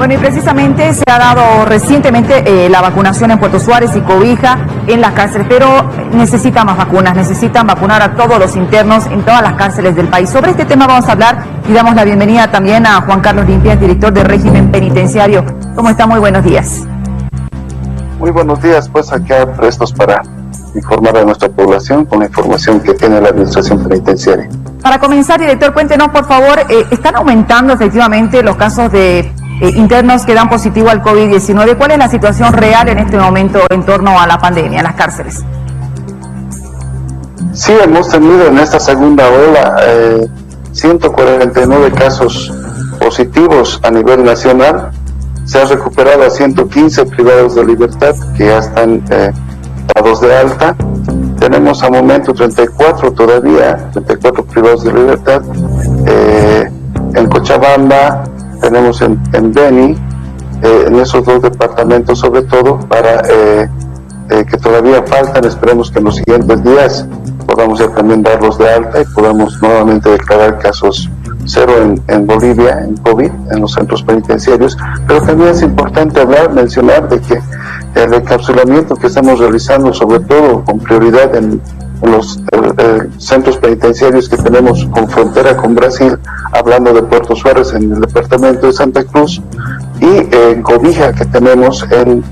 Bueno, y precisamente se ha dado recientemente la vacunación en Puerto Suárez y Cobija en las cárceles, pero necesitan más vacunas, necesitan vacunar a todos los internos en todas las cárceles del país. Sobre este tema vamos a hablar y damos la bienvenida también a Juan Carlos Limpias, director de régimen penitenciario. ¿Cómo está? Muy buenos días. Muy buenos días, pues acá prestos para informar a nuestra población con la información que tiene la administración penitenciaria. Para comenzar, director, cuéntenos por favor, ¿están aumentando efectivamente los casos de internos que dan positivo al COVID-19? ¿Cuál es la situación real en este momento en torno a la pandemia, a las cárceles? Sí, hemos tenido en esta segunda ola 149 casos positivos a nivel nacional. Se ha recuperado a 115 privados de libertad que ya están dados de alta. Tenemos a momento 34 todavía, 34 privados de libertad. En Cochabamba, tenemos en Beni, en esos dos departamentos sobre todo, para que todavía faltan. Esperemos que en los siguientes días podamos ya también darlos de alta y podamos nuevamente declarar casos cero en Bolivia, en COVID, en los centros penitenciarios. Pero también es importante mencionar de que el encapsulamiento que estamos realizando, sobre todo con prioridad en los centros penitenciarios que tenemos con frontera con Brasil, hablando de Puerto Suárez en el departamento de Santa Cruz, y en Cobija que tenemos en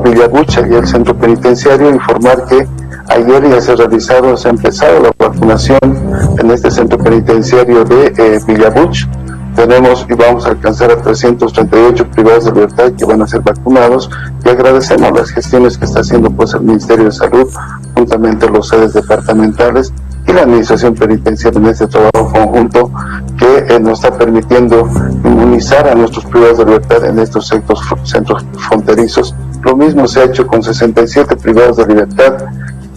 Villabucha y el centro penitenciario, informar que ayer ya se ha empezado la vacunación en este centro penitenciario de Villabuch. Tenemos y vamos a alcanzar a 338 privados de libertad que van a ser vacunados, y agradecemos las gestiones que está haciendo pues el Ministerio de Salud, juntamente los sedes departamentales y la administración penitenciaria en este trabajo conjunto que nos está permitiendo inmunizar a nuestros privados de libertad en estos centros fronterizos. Lo mismo se ha hecho con 67 privados de libertad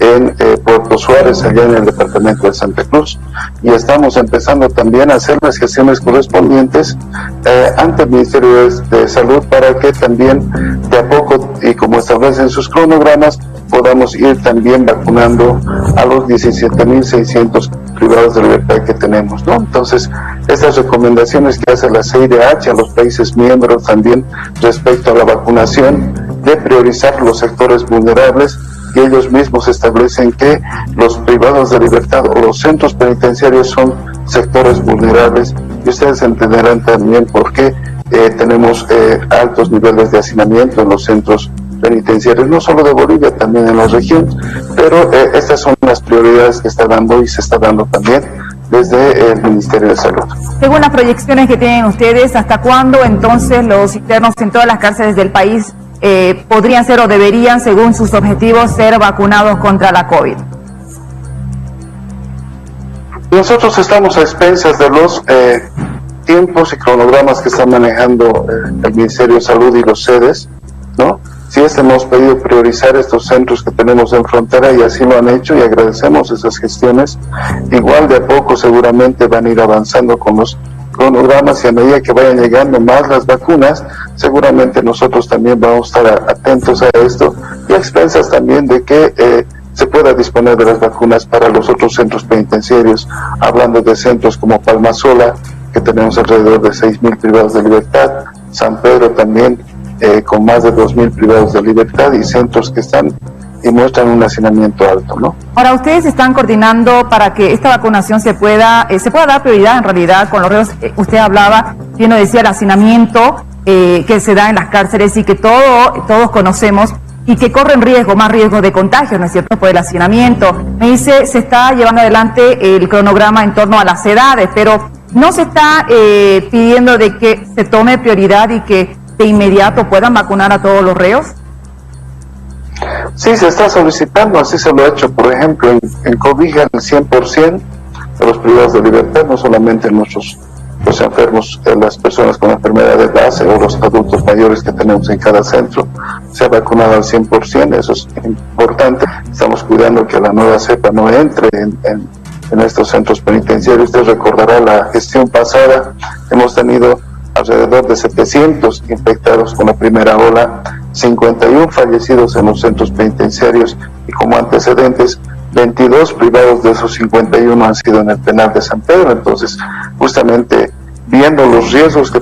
en Puerto Suárez, allá en el departamento de Santa Cruz, y estamos empezando también a hacer las gestiones correspondientes ante el Ministerio de Salud para que también de a poco y como establecen sus cronogramas podamos ir también vacunando a los 17.600 privados de libertad que tenemos, ¿no? Entonces, estas recomendaciones que hace la CIDH a los países miembros también respecto a la vacunación, de priorizar los sectores vulnerables, y ellos mismos establecen que los privados de libertad o los centros penitenciarios son sectores vulnerables, y ustedes entenderán también por qué tenemos altos niveles de hacinamiento en los centros penitenciarios, no solo de Bolivia, también en la región, pero estas son las prioridades que está dando y se está dando también desde el Ministerio de Salud. Según las proyecciones que tienen ustedes, ¿hasta cuándo entonces los internos en todas las cárceles del país podrían ser o deberían, según sus objetivos, ser vacunados contra la COVID? Nosotros estamos a expensas de los tiempos y cronogramas que están manejando el Ministerio de Salud y los sedes, ¿no? Sí, hemos pedido priorizar estos centros que tenemos en frontera y así lo han hecho, y agradecemos esas gestiones. Igual de a poco seguramente van a ir avanzando con los cronogramas, y a medida que vayan llegando más las vacunas, seguramente nosotros también vamos a estar atentos a esto, y a expensas también de que se pueda disponer de las vacunas para los otros centros penitenciarios, hablando de centros como Palmasola, que tenemos alrededor de 6.000 privados de libertad, San Pedro también con más de 2.000 privados de libertad, y centros que están y muestran un hacinamiento alto, ¿no? Ahora, ustedes están coordinando para que esta vacunación se pueda dar prioridad en realidad con los reos. Usted hablaba, bien lo decía, el hacinamiento que se da en las cárceles y que todos conocemos y que corren más riesgo de contagio, ¿no es cierto?, por el hacinamiento. Me dice, se está llevando adelante el cronograma en torno a las edades, pero no se está pidiendo de que se tome prioridad y que de inmediato puedan vacunar a todos los reos. Sí, se está solicitando, así se lo ha hecho, por ejemplo, en Cobija el 100% de los privados de libertad, no solamente los enfermos, las personas con enfermedad de base o los adultos mayores que tenemos en cada centro, se ha vacunado al 100%, eso es importante. Estamos cuidando que la nueva cepa no entre en estos centros penitenciarios. Usted recordará la gestión pasada, hemos tenido alrededor de 700 infectados con la primera ola, 51 fallecidos en los centros penitenciarios, y como antecedentes 22 privados de esos 51 han sido en el penal de San Pedro. Entonces, justamente viendo los riesgos que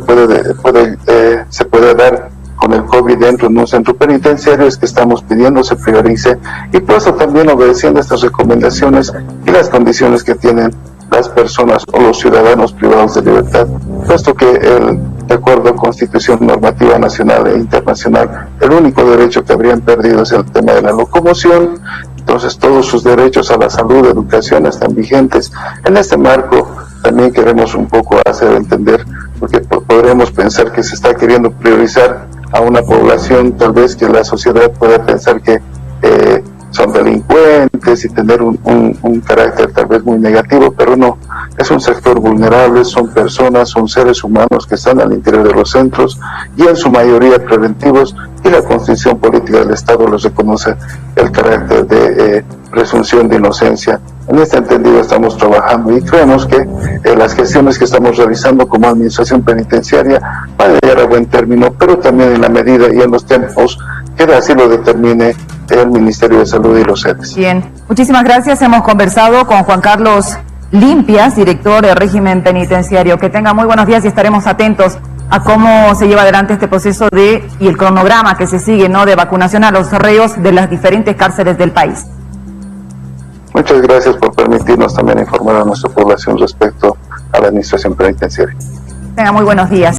se puede dar con el COVID dentro de un centro penitenciario, es que estamos pidiendo se priorice, y por eso también obedeciendo estas recomendaciones y las condiciones que tienen las personas o los ciudadanos privados de libertad, puesto que de acuerdo a Constitución, normativa nacional e internacional, el único derecho que habrían perdido es el tema de la locomoción. Entonces todos sus derechos a la salud, educación están vigentes. En este marco también queremos un poco hacer entender, porque podremos pensar que se está queriendo priorizar a una población, tal vez que la sociedad pueda pensar que son delincuentes y tener un carácter tal vez muy negativo, pero no, es un sector vulnerable, son personas, son seres humanos que están al interior de los centros y en su mayoría preventivos, y la Constitución Política del Estado les reconoce el carácter de presunción de inocencia. En este entendido estamos trabajando y creemos que las gestiones que estamos realizando como administración penitenciaria van a llegar a buen término, pero también en la medida y en los tiempos que así lo determine el Ministerio de Salud y los sedes. Bien, muchísimas gracias. Hemos conversado con Juan Carlos Limpias, director del régimen penitenciario. Que tenga muy buenos días y estaremos atentos a cómo se lleva adelante este proceso y el cronograma que se sigue, ¿no?, de vacunación a los reos de las diferentes cárceles del país. Muchas gracias por permitirnos también informar a nuestra población respecto a la administración penitenciaria. Tenga muy buenos días.